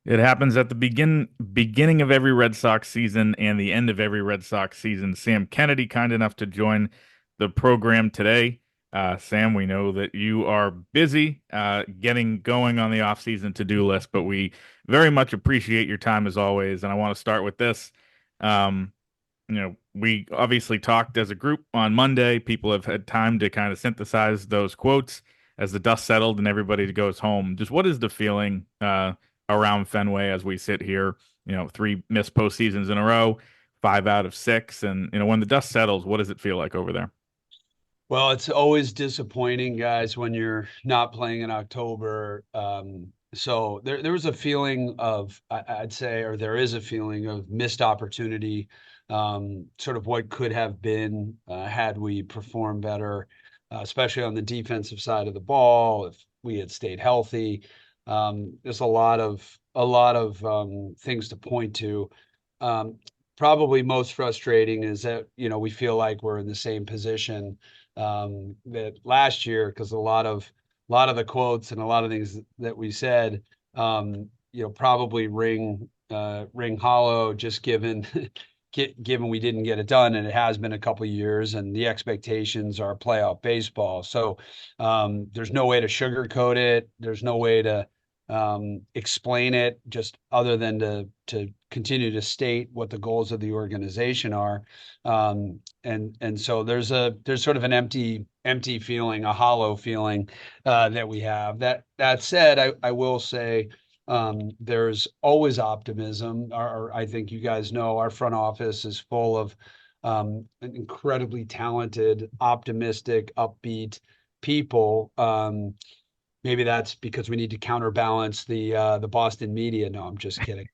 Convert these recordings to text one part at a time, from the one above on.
It happens at the beginning of every Red Sox season and the end of every Red Sox season. Sam Kennedy, kind enough to join the program today. Sam, we know that you are busy getting going on the off-season to-do list, but we very much appreciate your time as always. And I want to start with this. Um, we obviously talked as a group on Monday. People have had time to kind of synthesize those quotes as the dust settled and everybody goes home. Just what is the feeling around Fenway as we sit here? Three missed postseasons in a row, five out of six, and when the dust settles, what does it feel like over there? Well, it's always disappointing, guys, when you're not playing in October. So there was a feeling of, I'd say, or there is a feeling of missed opportunity, sort of what could have been had we performed better, especially on the defensive side of the ball. If we had stayed healthy, there's a lot of things to point to. Um, Probably most frustrating is that we feel like we're in the same position that last year because a lot of the quotes and a lot of things that we said probably ring hollow just given given we didn't get it done, and it has been a couple of years and the expectations are playoff baseball. So there's no way to sugarcoat it. There's no way to explain it just other than to continue to state what the goals of the organization are. And so there's sort of an empty feeling, a hollow feeling that we have. That said, I will say there's always optimism. I think you guys know our front office is full of incredibly talented, optimistic, upbeat people. Maybe that's because we need to counterbalance the Boston media. No, I'm just kidding.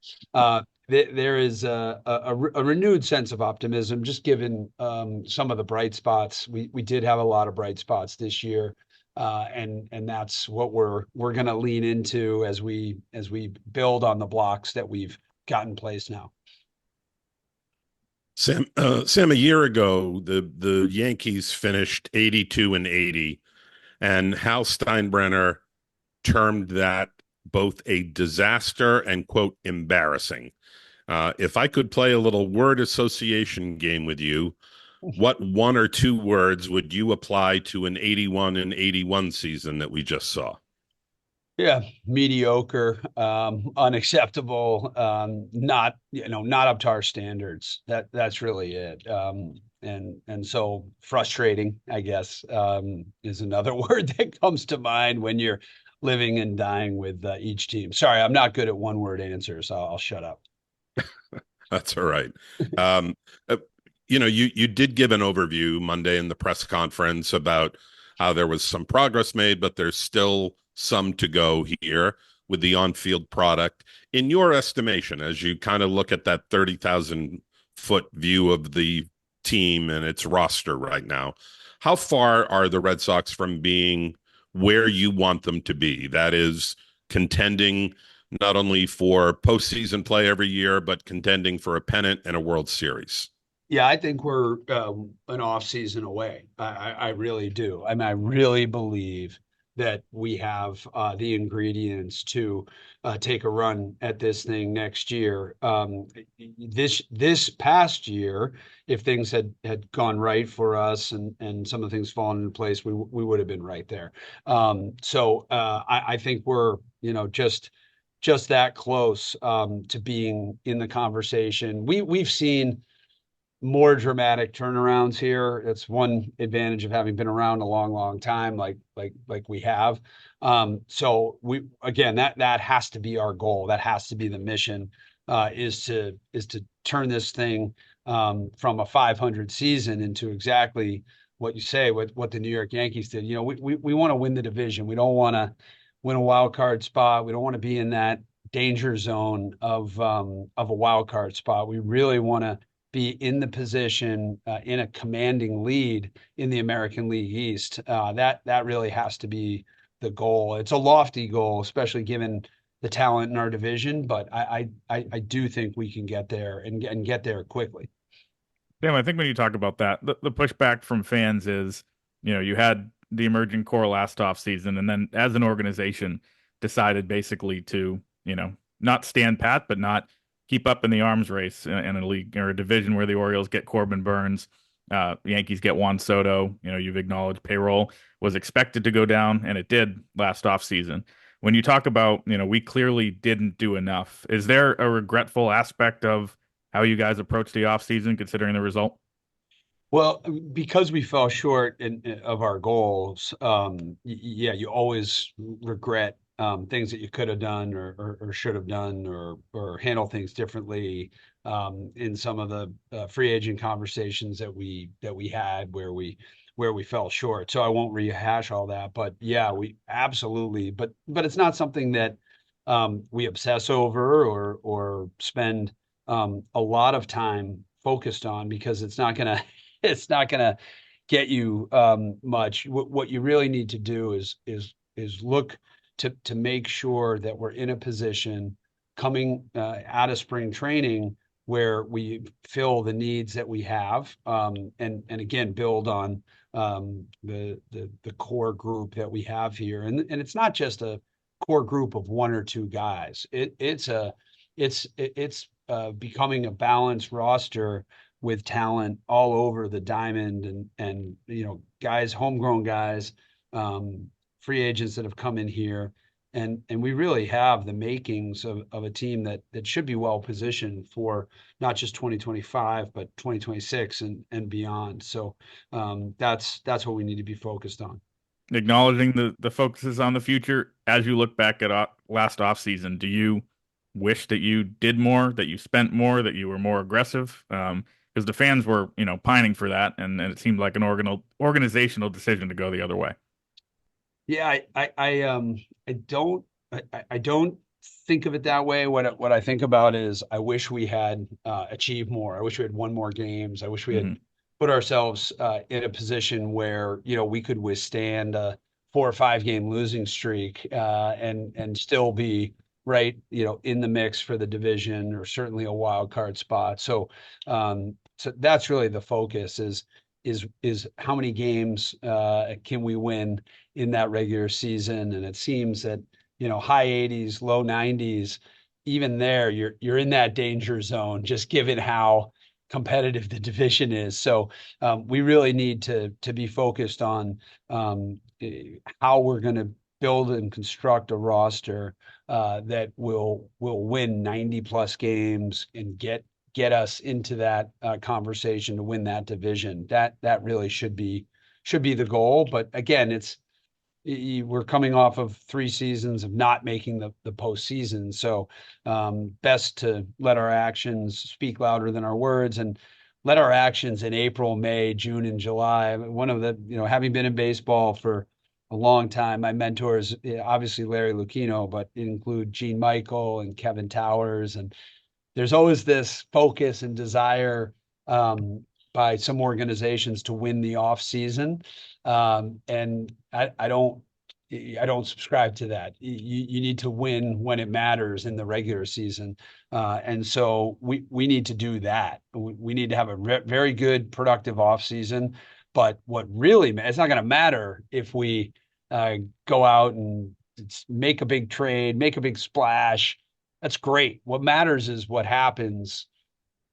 There is a renewed sense of optimism, just given some of the bright spots. We did have a lot of bright spots this year, and that's what we're going to lean into as we build on the blocks that we've got in place now. Sam, a year ago, the Yankees finished 82 and 80, and Hal Steinbrenner termed that both a disaster and quote embarrassing. If I could play a little word association game with you, what one or two words would you apply to an 81 and 81 season that we just saw? Yeah, mediocre, unacceptable, not up to our standards. That's really it. And so frustrating, I guess, is another word that comes to mind when you're living and dying with each team. Sorry, I'm not good at one word answers, so I'll shut up. That's all right. Um, uh, you did give an overview Monday in the press conference about how there was some progress made, but there's still some to go here with the on-field product. In your estimation, as you kind of look at that 30,000-foot view of the team and its roster right now, how far are the Red Sox from being where you want them to be? That is contending not only for postseason play every year, but contending for a pennant and a World Series. Yeah, I think we're an off season away. I really do. I mean, I really believe that we have the ingredients to take a run at this thing next year. This past year, if things had gone right for us and some of the things fallen into place, we would have been right there. So I think we're just that close to being in the conversation. We've seen more dramatic turnarounds here. That's one advantage of having been around a long, long time, like we have. So we again that has to be our goal. That has to be the mission. Is to turn this thing from a 500 season into exactly what you say, what the New York Yankees did. We want to win the division. We don't want to win a wild card spot. We don't want to be in that danger zone of a wild card spot. We really want to be in the position in a commanding lead in the American League East. That really has to be the goal. It's a lofty goal, especially given the talent in our division, but I do think we can get there and get there quickly. Sam, I think when you talk about that, the pushback from fans is, you had the emerging core last off season, and then as an organization decided basically to, not stand pat, but not keep up in the arms race in a league or a division where the Orioles get Corbin Burns, Yankees get Juan Soto. You've acknowledged Payroll was expected to go down, and it did last offseason. When you talk about, we clearly didn't do enough, is there a regretful aspect of how you guys approach the offseason considering the result? Well, because we fell short of our goals, yeah, you always regret things that you could have done or should have done or handle things differently. In some of the free agent conversations that we had where we fell short. So I won't rehash all that, but yeah, we absolutely. But it's not something that we obsess over or spend a lot of time focused on because it's not gonna it's not going to get you much. What you really need to do is look to make sure that we're in a position coming out of spring training where we fill the needs that we have, and again build on the core group that we have here. And it's not just a core group of one or two guys. It's becoming a balanced roster with talent all over the diamond and guys, homegrown guys, free agents that have come in here. And we really have the makings of a team that should be well positioned for not just 2025, but 2026 and beyond. So that's what we need to be focused on. Acknowledging the focuses on the future as you look back at last offseason, do you wish that you did more, that you spent more, that you were more aggressive? Because the fans were, pining for that, and it seemed like an organizational decision to go the other way. Yeah, I don't think of it that way. What I think about is I wish we had achieved more. I wish we had won more games. I wish we had Hmm. put ourselves in a position where we could withstand a 4 or 5 game losing streak and still be right in the mix for the division or certainly a wild card spot. So that's really the focus is how many games can we win in that regular season. And it seems that, high 80s, low 90s, even there, you're in that danger zone, just given how competitive the division is. So we really need to be focused on how we're going to build and construct a roster that will win 90 plus games and get us into that conversation to win that division. That really should be the goal. But again, we're coming off of 3 seasons of not making the postseason. So best to let our actions speak louder than our words and let our actions in April, May, June, and July. One of the, having been in baseball for a long time, my mentors, obviously Larry Lucchino, but it include Gene Michael and Kevin Towers. And there's always this focus and desire by some organizations to win the off season. And I don't subscribe to that. You need to win when it matters in the regular season. And so we need to do that. We need to have a very good, productive off season. But what really, it's not going to matter if we go out and make a big trade, make a big splash. That's great. What matters is what happens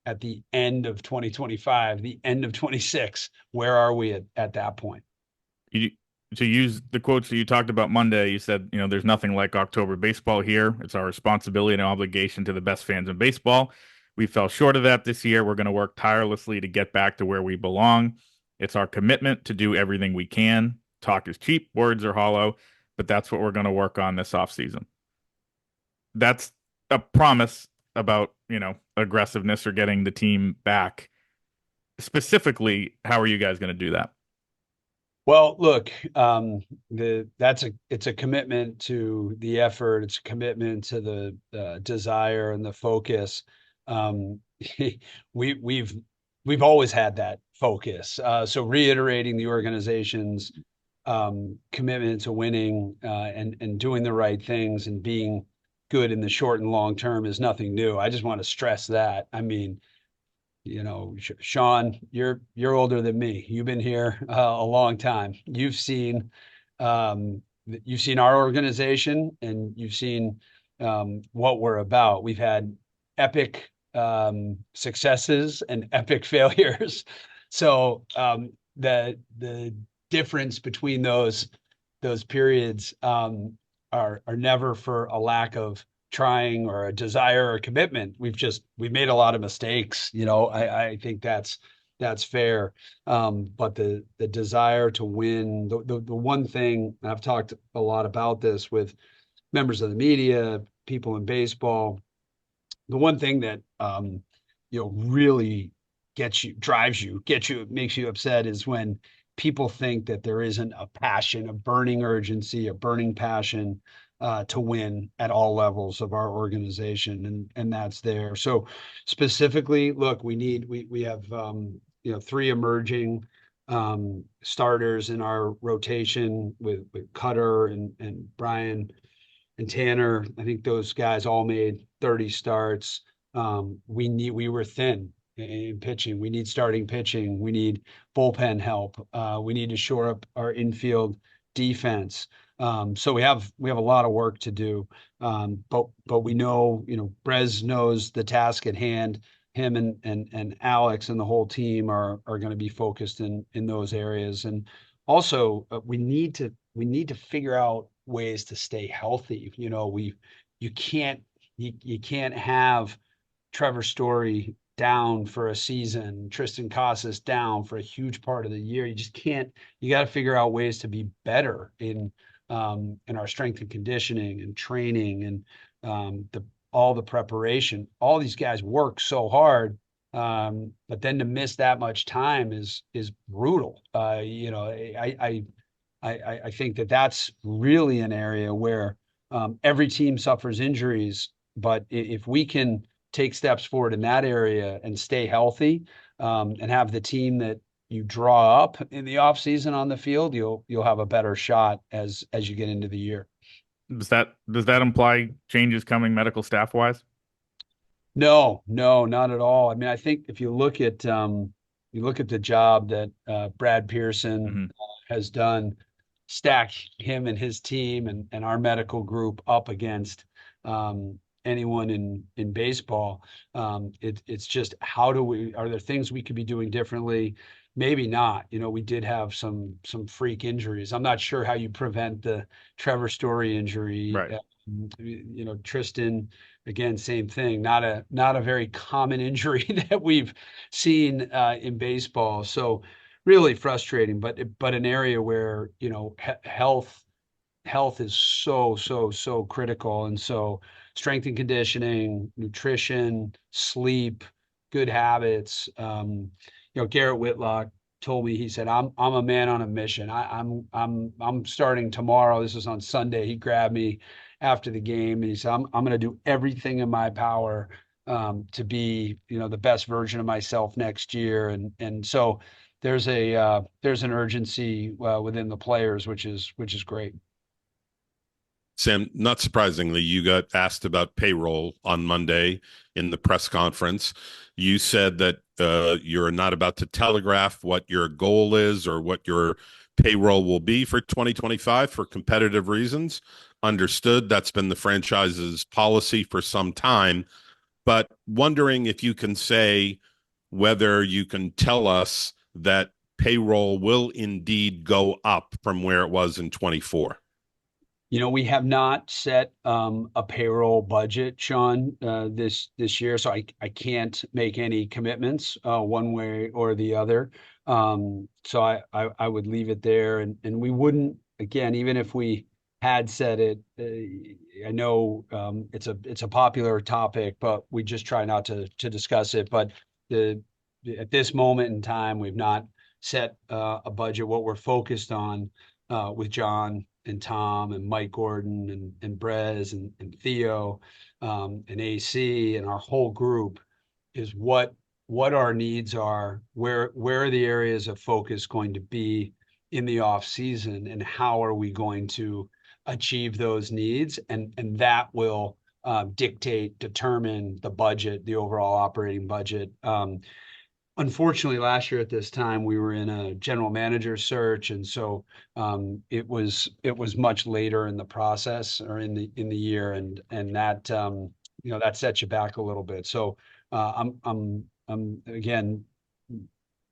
at the end of 2025, the end of 26. Where are we at that point? You, to use the quotes that you talked about Monday, you said, there's nothing like October baseball here. It's our responsibility and obligation to the best fans in baseball. We fell short of that this year. We're going to work tirelessly to get back to where we belong. It's our commitment to do everything we can. Talk is cheap, words are hollow, but that's what we're going to work on this offseason. That's a promise about, aggressiveness or getting the team back. Specifically, how are you guys going to do that? Well, look, it's a commitment to the effort. It's a commitment to the desire and the focus. Um, we've always had that focus. So reiterating the organization's commitment to winning and doing the right things and being good in the short and long term is nothing new. I just want to stress that. I mean, Sean, you're older than me. You've been here a long time. You've seen our organization, and you've seen what we're about. We've had epic successes and epic failures. So the difference between those periods are never for a lack of trying or a desire or commitment. We've made a lot of mistakes. I think that's fair. But the desire to win, the one thing, and I've talked a lot about this with members of the media, people in baseball, the one thing that really drives you, makes you upset is when people think that there isn't a passion, a burning urgency, a burning passion to win at all levels of our organization, and that's there. So specifically, look, we have three emerging starters in our rotation with Cutter and Brian and Tanner. I think those guys all made 30 starts. We were thin in pitching. We need starting pitching. We need bullpen help. We need to shore up our infield defense. So we have a lot of work to do. But we know, Brez knows the task at hand. Him and Alex and the whole team are going to be focused in those areas. And also, we need to figure out ways to stay healthy. You can't have Trevor Story down for a season, Tristan Casas down for a huge part of the year. You just can't. You got to figure out ways to be better in our strength and conditioning and training and all the preparation. All these guys work so hard, but then to miss that much time is brutal. I think that's really an area where every team suffers injuries, but if we can take steps forward in that area and stay healthy, and have the team that you draw up in the offseason on the field, you'll have a better shot as you get into the year. Does that imply changes coming medical staff wise? No, not at all. I mean, I think if you look at the job that Brad Pearson has done, stack him and his team and our medical group up against anyone in baseball. It's just, are there things we could be doing differently? Maybe not. We did have some freak injuries. I'm not sure how you prevent the Trevor Story injury. Right. Tristan, again, same thing. Not a very common injury that we've seen in baseball. So really frustrating, but an area where health is so critical. And so strength and conditioning, nutrition, sleep, good habits. Garrett Whitlock told me, he said, I'm a man on a mission. I'm starting tomorrow. This was on Sunday. He grabbed me after the game and he said, I'm going to do everything in my power to be, the best version of myself next year. And so there's an urgency within the players, which is great. Sam, not surprisingly, you got asked about payroll on Monday in the press conference. You said that you're not about to telegraph what your goal is or what your payroll will be for 2025 for competitive reasons. Understood. That's been the franchise's policy for some time. But wondering if you can say whether you can tell us that payroll will indeed go up from where it was in 24. We have not set a payroll budget, Sean, this year, so I can't make any commitments one way or the other. So I would leave it there, and we wouldn't, again, even if we had said it. I know it's a popular topic, but we just try not to discuss it. But at this moment in time, we've not set a budget. What we're focused on with John and Tom and Mike Gordon and Brez and Theo and AC and our whole group is what our needs are, where are the areas of focus going to be in the off season, and how are we going to achieve those needs, and that will determine the budget, the overall operating budget. unfortunately, last year at this time, we were in a general manager search, and so it was much later in the process or in the year, and that that sets you back a little bit. So I'm again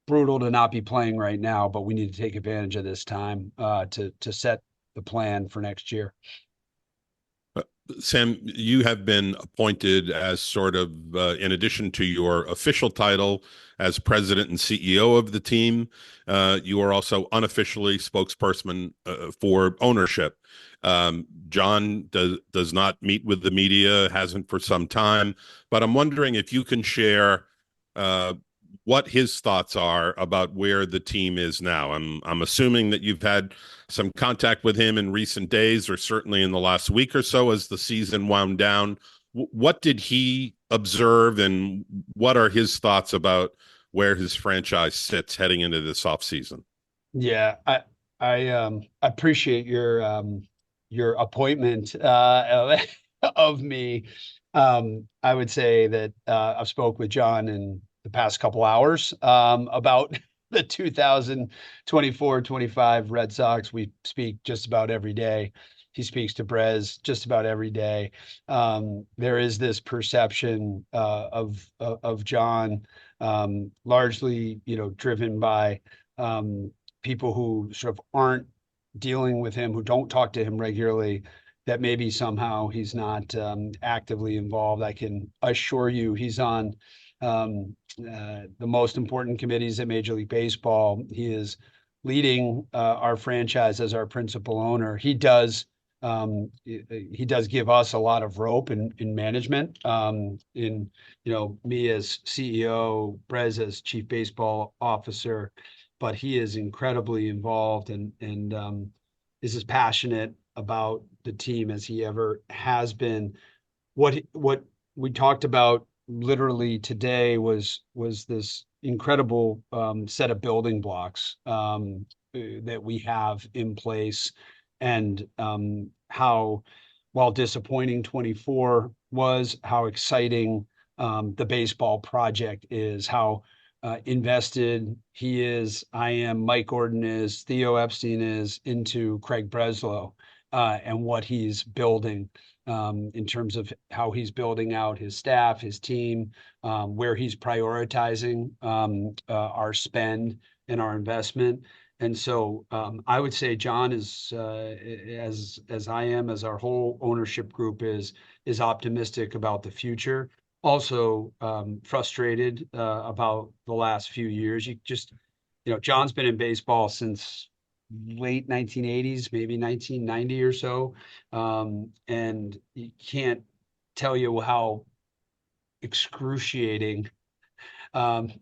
brutal to not be playing right now, but we need to take advantage of this time to set the plan for next year. Sam, you have been appointed as sort of, in addition to your official title as president and CEO of the team, you are also unofficially spokesperson for ownership. John does not meet with the media, hasn't for some time, but I'm wondering if you can share uh, what his thoughts are about where the team is now. I'm assuming that you've had some contact with him in recent days, or certainly in the last week or so as the season wound down. What did he observe, and what are his thoughts about where his franchise sits heading into this offseason? Yeah, I appreciate your appointment of me. I would say that I've spoke with John in the past couple hours about the 2024-25 Red Sox. We speak just about every day. He speaks to Brez just about every day. There is this perception of John, largely, driven by people who sort of aren't dealing with him, who don't talk to him regularly, that maybe somehow he's not actively involved. I can assure you he's on the most important committees at Major League Baseball. He is leading our franchise as our principal owner. He does give us a lot of rope in management. In me as CEO, Brez as chief baseball officer, but he is incredibly involved and is as passionate about the team as he ever has been. What we talked about literally today was this incredible set of building blocks that we have in place, and how, while disappointing 24 was, how exciting the baseball project is, how invested he is, I am, Mike Gordon is, Theo Epstein is into Craig Breslow and what he's building in terms of how he's building out his staff, his team, where he's prioritizing our spend and our investment. And so I would say John is, as I am, as our whole ownership group is optimistic about the future. Also frustrated about the last few years. John's been in baseball since late 1980s, maybe 1990 or so, and you can't tell you how excruciating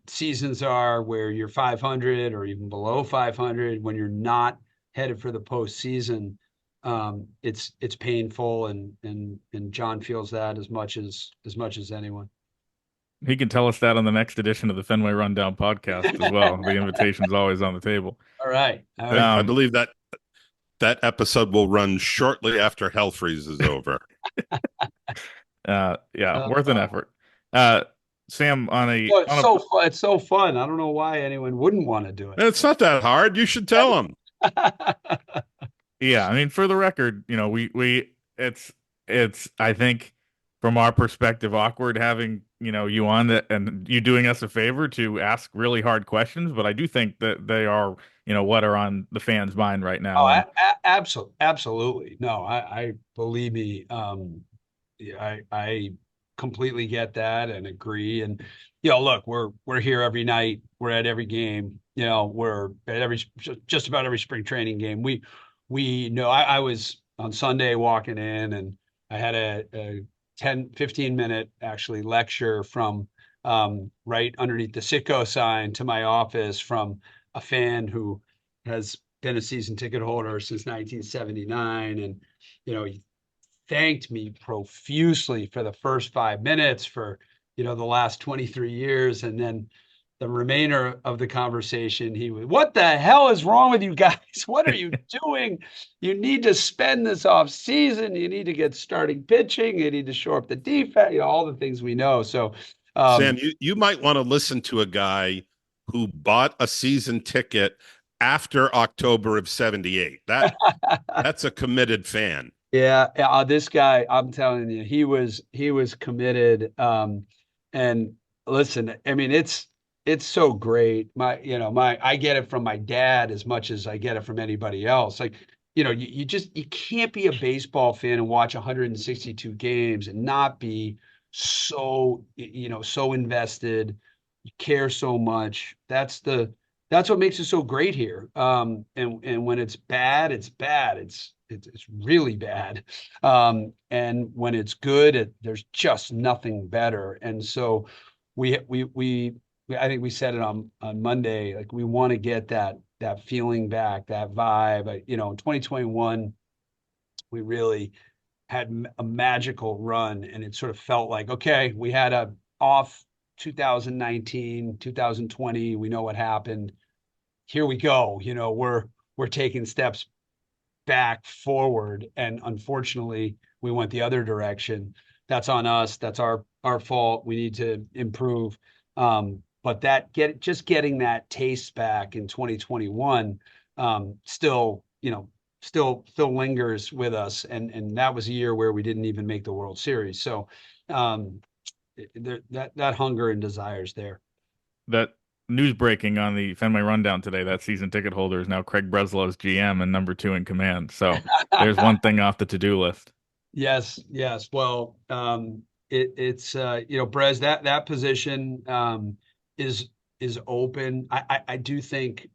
seasons are where you're 500 or even below 500 when you're not headed for the postseason. It's painful, and John feels that as much as anyone. He can tell us that on the next edition of the Fenway Rundown podcast as well. The invitation's always on the table. All right. All right. I believe that episode will run shortly after Hell Freeze is over. Yeah, worth an effort. Sam, Well, it's so fun. It's so fun. I don't know why anyone wouldn't want to do it. It's not that hard. You should tell them. Yeah, I mean, for the record, it's I think from our perspective awkward having, you on that and you doing us a favor to ask really hard questions, but I do think that they are, what are on the fans' mind right now. Oh, absolutely. No, I believe me. I completely get that and agree. And look, we're here every night. We're at every game. We're at just about every spring training game. We know. I was on Sunday walking in, and I had a 10-15 minute actually lecture from right underneath the Sitco sign to my office from a fan who has been a season ticket holder since 1979, and he thanked me profusely for the first 5 minutes for the last 23 years, and then the remainder of the conversation, he was, "What the hell is wrong with you guys? What are you doing? You need to spend this off season. You need to get starting pitching. You need to shore up the defense. All the things we know." So, Sam, you might want to listen to a guy who bought a season ticket after October of 78. That's a committed fan. Yeah, this guy, I'm telling you, he was committed. And listen, I mean, it's so great. I get it from my dad as much as I get it from anybody else. Like, you can't be a baseball fan and watch 162 games and not be so invested. You care so much. That's what makes it so great here. And when it's bad, it's bad. It's really bad. And when it's good, there's just nothing better. And so we I think we said it on Monday, like we want to get that feeling back, that vibe. In 2021, we really had a magical run, and it sort of felt like, okay, we had a off 2019, 2020. We know what happened. Here we go. We're taking steps back forward, and unfortunately we went the other direction. That's on us. That's our fault. We need to improve. But getting that taste back in 2021, still lingers with us, and that was a year where we didn't even make the World Series. So um that hunger and desire is there. That news breaking on the Fenway Rundown today, that season ticket holder is now Craig Breslau's GM and number two in command. So there's one thing off the to-do list. Yes, yes. Well, it's Brez, that position is is open. I do think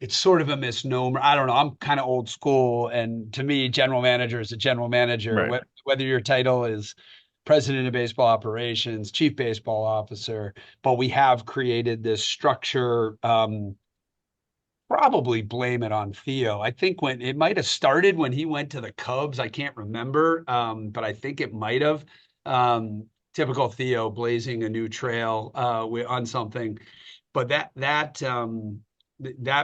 it's sort of a misnomer. I don't know. I'm kind of old school, and to me, general manager is a general manager. Right. Whether your title is president of baseball operations, chief baseball officer, but we have created this structure. Probably blame it on Theo. I think when it might have started when he went to the Cubs. I can't remember, but I think it might have. Typical Theo, blazing a new trail on something. But that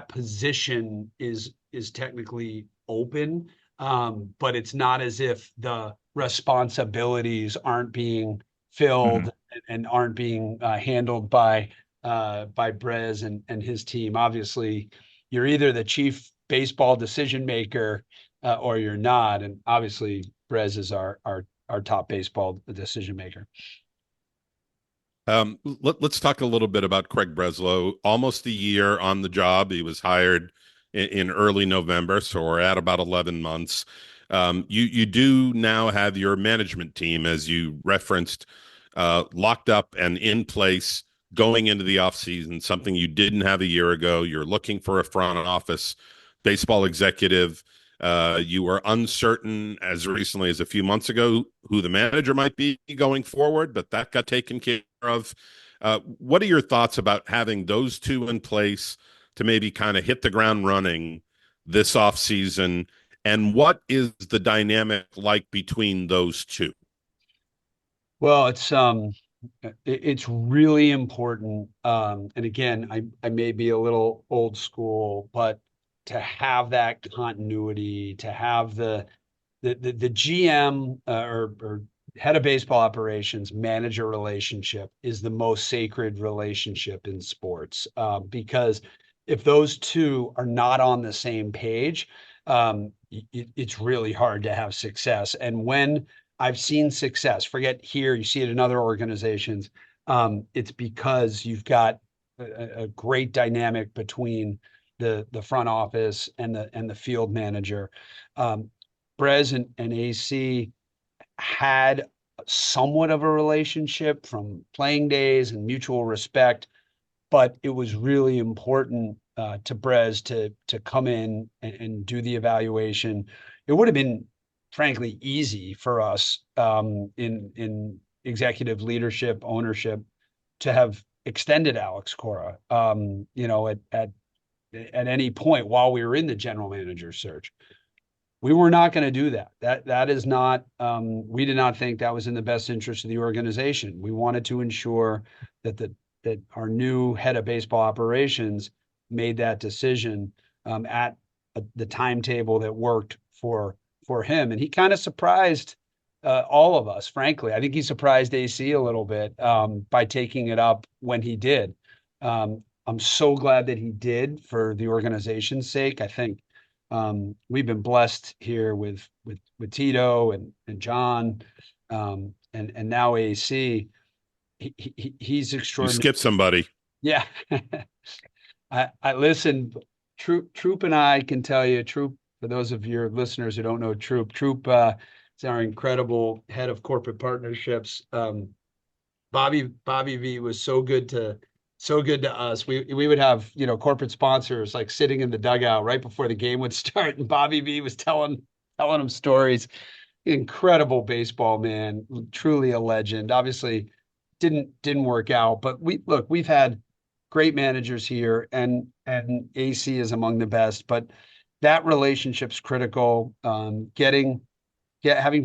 position is technically open, but it's not as if the responsibilities aren't being Mhm. filled and aren't being handled by Brez and his team. Obviously, you're either the chief baseball decision maker or you're not. And obviously, Brez is our top baseball decision maker. Let's talk a little bit about Craig Breslow. Almost a year on the job. He was hired in early November, so we're at about 11 months. You do now have your management team, as you referenced, locked up and in place going into the offseason, something you didn't have a year ago. You're looking for a front office baseball executive. You were uncertain as recently as a few months ago who the manager might be going forward, but that got taken care of. What are your thoughts about having those two in place to maybe kind of hit the ground running this offseason? And what is the dynamic like between those two? Well, it's really important. And again, I may be a little old school, but to have that continuity, to have the GM or head of baseball operations manager relationship is the most sacred relationship in sports. Because if those two are not on the same page, it's really hard to have success. And when I've seen success, forget here, you see it in other organizations, it's because you've got a great dynamic between the front office and the field manager. Brez and AC had somewhat of a relationship from playing days and mutual respect, but it was really important to Brez to come in and do the evaluation. It would have been, frankly, easy for us in executive leadership, ownership, to have extended Alex Cora, at any point while we were in the general manager search. We were not going to do that. That is not. We did not think that was in the best interest of the organization. We wanted to ensure that our new head of baseball operations made that decision at the timetable that worked for him, and he kind of surprised all of us. Frankly, I think he surprised AC a little bit by taking it up when he did. I'm so glad that he did for the organization's sake. I think we've been blessed here with Tito and John and now AC. He's You extraordinary. skipped somebody. Yeah. I listen. Troop and I can tell you, Troop, for those of your listeners who don't know Troop is our incredible head of corporate partnerships. Bobby V was so good to us. We would have, corporate sponsors like sitting in the dugout right before the game would start, and Bobby V was telling them stories. Incredible baseball man, truly a legend. Obviously, didn't work out, but we've had great managers here, and AC is among the best. But that relationship's critical. Having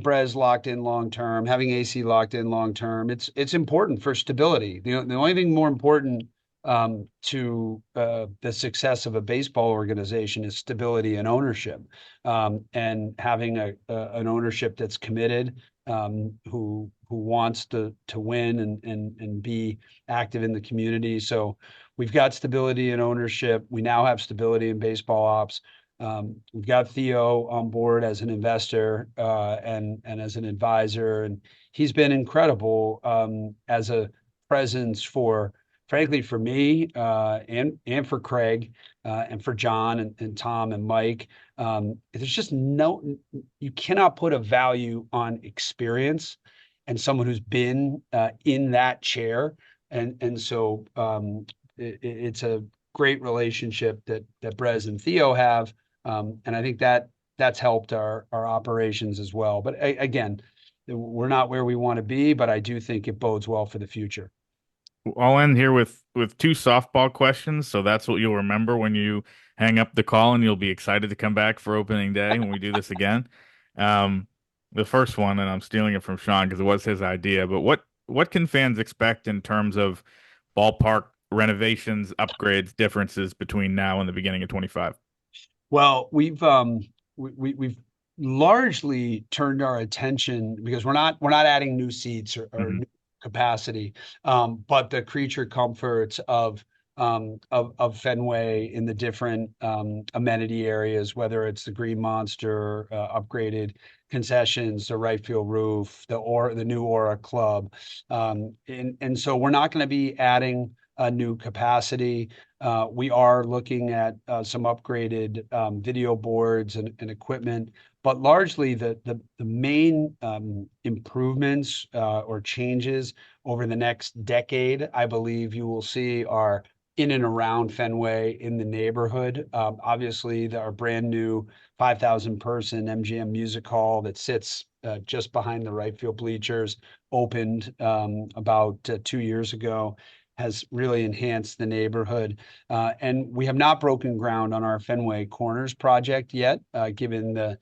Brez locked in long term, having AC locked in long term, it's important for stability. The only thing more important to the success of a baseball organization is stability and ownership, and having an ownership that's committed, who wants to win and be active in the community. So we've got stability in ownership. We now have stability in baseball ops. We've got Theo on board as an investor, and as an advisor, and he's been incredible as a presence frankly, for me, and for Craig, and for John and Tom and Mike. There's just you cannot put a value on experience and someone who's been in that chair, and so it's a great relationship that Brez and Theo have. And I think that's helped our operations as well. But again, we're not where we want to be, but I do think it bodes well for the future. I'll end here with two softball questions, so that's what you'll remember when you hang up the call, and you'll be excited to come back for opening day when we do this again. Um, the first one, and I'm stealing it from Sean because it was his idea, but what can fans expect in terms of ballpark renovations, upgrades, differences between now and the beginning of 25? Well, we've largely turned our attention because we're not adding new seats or Hmm. new capacity, but the creature comforts of Fenway in the different amenity areas, whether it's the Green Monster, upgraded concessions, the right field roof, the new Aura Club, and so we're not going to be adding a new capacity. We are looking at some upgraded video boards and equipment, but largely the main improvements or changes over the next decade, I believe you will see, are in and around Fenway in the neighborhood. Obviously, our brand new 5,000 person MGM Music Hall that sits just behind the right field bleachers opened about 2 years ago, has really enhanced the neighborhood. And we have not broken ground on our Fenway Corners project yet, given the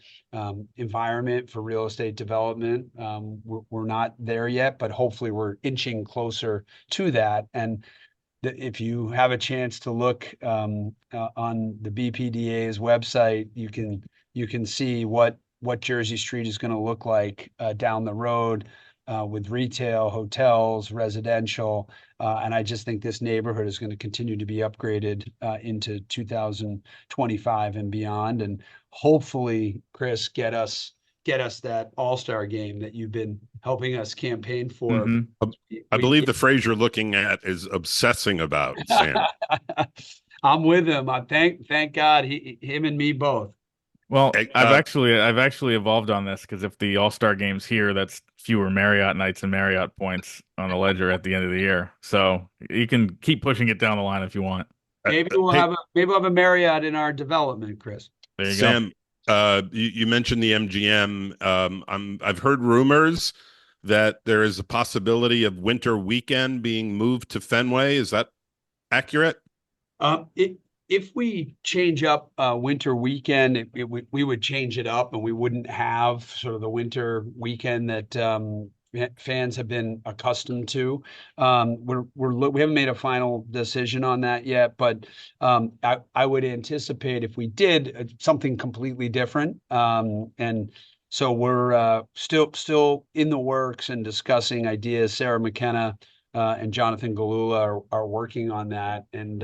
environment for real estate development. We're not there yet, but hopefully we're inching closer to that. And if you have a chance to look on the BPDA's website, you can see what Jersey Street is going to look like down the road, with retail, hotels, residential, and I just think this neighborhood is going to continue to be upgraded into 2025 and beyond, and hopefully, Chris, get us that All-Star game that you've been helping us campaign for. Hmm. I believe the phrase you're looking at is obsessing about, Sam. I'm with him. I thank God him and me both. Well, Hey, I've actually evolved on this because if the All-Star game's here, that's fewer Marriott nights and Marriott points on the ledger at the end of the year. So you can keep pushing it down the line if you want. hey, Maybe we'll have a Marriott in our development, Chris. There you go. Sam, you mentioned the MGM. I've heard rumors that there is a possibility of winter weekend being moved to Fenway. Is that accurate? If we change up winter weekend, we would change it up, and we wouldn't have sort of the winter weekend that fans have been accustomed to. We haven't made a final decision on that yet, but I would anticipate if we did something completely different. And so we're still in the works and discussing ideas. Sarah McKenna and Jonathan Galula are working on that, and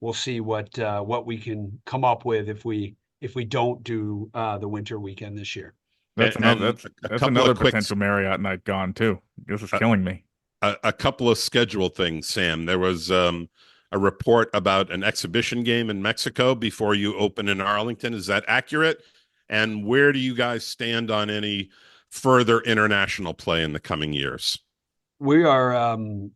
we'll see what we can come up with if we don't do the winter weekend this year. And a That's couple another of quick potential Marriott night gone too. This is killing me. a couple of schedule things, Sam. There was a report about an exhibition game in Mexico before you open in Arlington. Is that accurate? And where do you guys stand on any further international play in the coming years? We're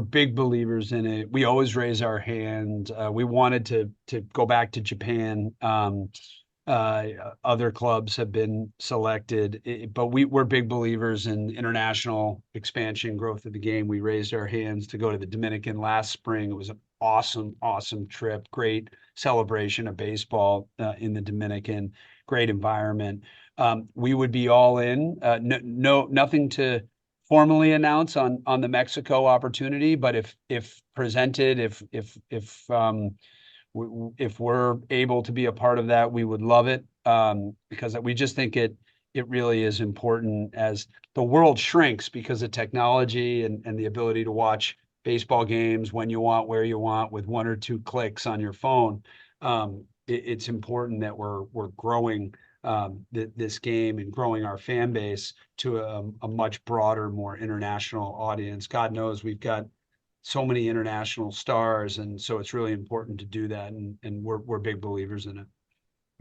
big believers in it. We always raise our hand. We wanted to go back to Japan. Other clubs have been selected, but we're big believers in international expansion, growth of the game. We raised our hands to go to the Dominican last spring. It was an awesome trip. Great celebration of baseball in the Dominican. Great environment. We would be all in. Nothing to formally announce on the Mexico opportunity, but if presented, if we're able to be a part of that, we would love it, because we just think it really is important as the world shrinks because of technology and the ability to watch baseball games when you want, where you want, with one or two clicks on your phone. It's important that we're growing this game and growing our fan base to a much broader, more international audience. God knows we've got so many international stars, and so it's really important to do that, and we're big believers in it.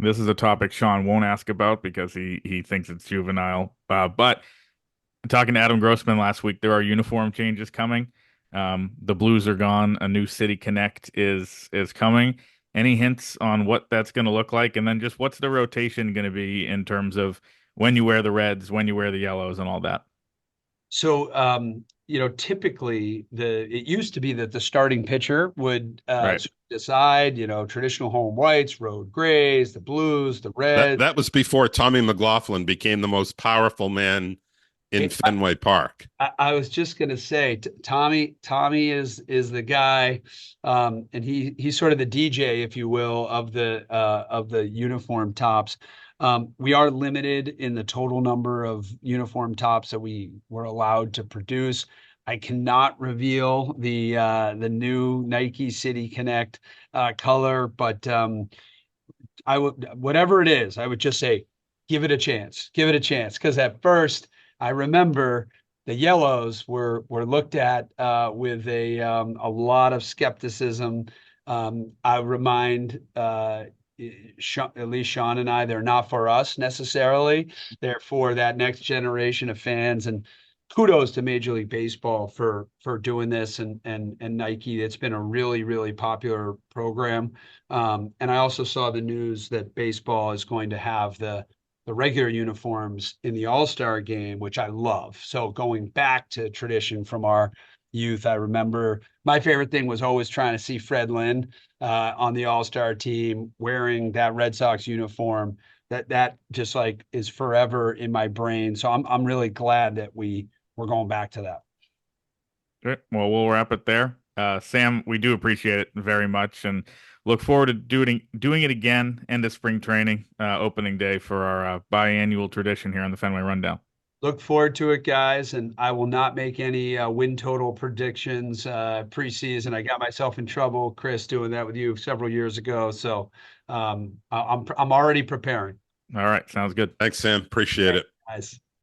This is a topic Sean won't ask about because he thinks it's juvenile. But talking to Adam Grossman last week, there are uniform changes coming. The Blues are gone. A new City Connect is coming. Any hints on what that's going to look like? And then just what's the rotation going to be in terms of when you wear the reds, when you wear the yellows, and all that? So, typically it used to be that the starting pitcher would Right. decide, traditional home whites, road grays, the blues, the That reds. that was before Tommy McLaughlin became the most powerful man in Fenway Park. I was just gonna say, Tommy is the guy, and he's sort of the DJ, if you will, of the uniform tops. We are limited in the total number of uniform tops that we were allowed to produce. I cannot reveal the new Nike City Connect color, but I would, whatever it is, I would just say, give it a chance, because at first I remember the yellows were looked at with a lot of skepticism. I remind at least Sean and I, they're not for us necessarily. They're for that next generation of fans. And kudos to Major League Baseball for doing this, and Nike. It's been a really popular program. And I also saw the news that baseball is going to have the regular uniforms in the All-Star game, which I love. So going back to tradition from our youth, I remember my favorite thing was always trying to see Fred Lynn on the All-Star team wearing that Red Sox uniform. That just like is forever in my brain. So I'm really glad that we're going back to that. Okay. Well, we'll wrap it there. Sam, we do appreciate it very much and look forward to doing it again end of spring training, opening day for our biannual tradition here on the Fenway Rundown. Look forward to it, guys. And I will not make any win total predictions preseason. I got myself in trouble, Chris, doing that with you several years ago. So I'm already preparing. All right. Sounds good. Thanks, Sam. Appreciate it. Guys.